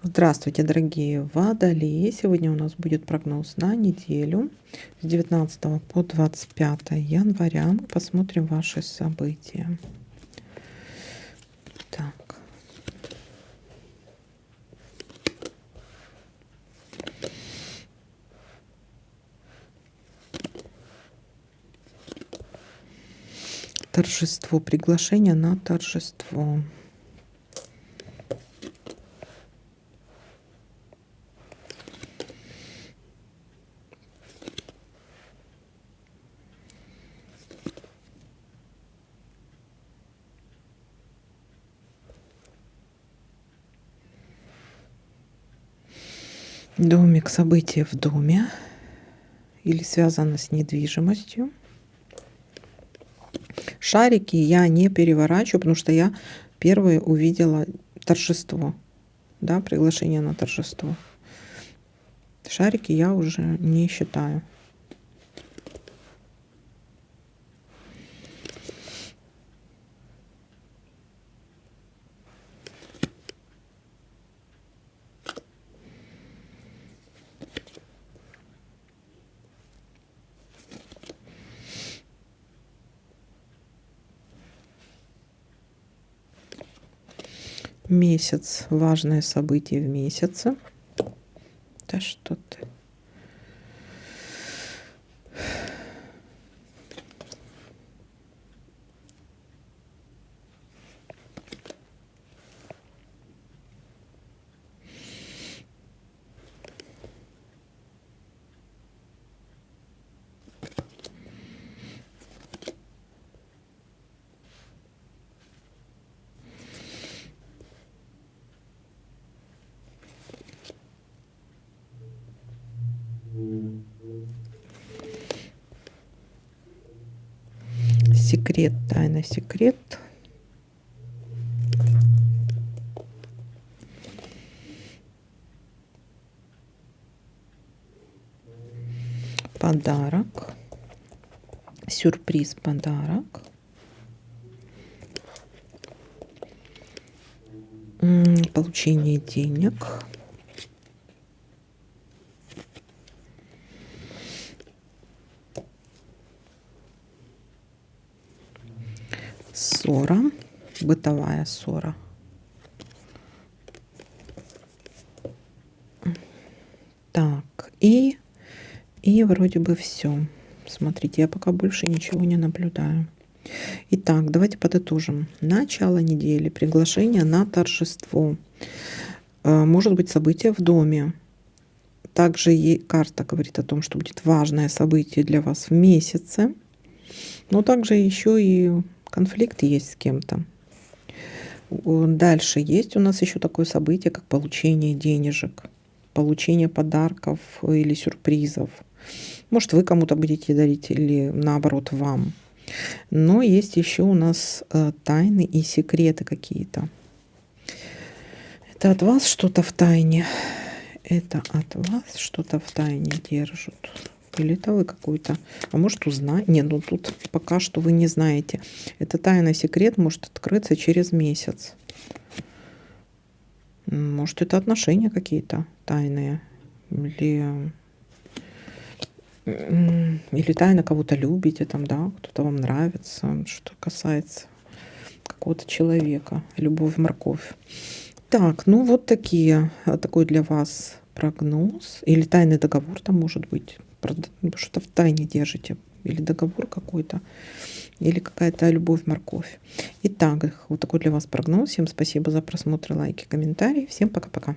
Здравствуйте, дорогие водолеи! Сегодня у нас будет прогноз на неделю с 19 по 25 января. Мы посмотрим ваши события. Так. Торжество. Приглашение на торжество. Домик, событие в доме или связано с недвижимостью. Шарики я не переворачиваю, потому что я первое увидела торжество, да, приглашение на торжество. Шарики я уже не считаю. Месяц. Важное событие в месяце. Да что ты. Секрет, тайна, секрет. Подарок. Сюрприз, подарок. Получение денег. Ссора, бытовая ссора. Так, и вроде бы все. Смотрите, я пока больше ничего не наблюдаю. Итак, давайте подытожим. Начало недели, приглашение на торжество. Может быть событие в доме. Также карта говорит о том, что будет важное событие для вас в месяце. Но также еще и конфликт есть с кем-то. Дальше есть у нас еще такое событие, как получение денежек, получение подарков или сюрпризов. Может, вы кому-то будете дарить или наоборот вам. Но есть еще у нас тайны и секреты какие-то. Это от вас что-то в тайне. Это от вас что-то в тайне держат. Или это вы какую-то, а может узнать? Нет, ну тут пока что вы не знаете. Это тайный секрет может открыться через месяц. Может, это отношения какие-то тайные. Или тайно кого-то любите, там, да, кто-то вам нравится, что касается какого-то человека. Любовь, морковь. Так, ну вот такой для вас прогноз. Или тайный договор там может быть. Что-то в тайне держите. Или договор какой-то. Или какая-то любовь, морковь. Итак, вот такой для вас прогноз. Всем спасибо за просмотр, лайки, комментарии. Всем пока-пока.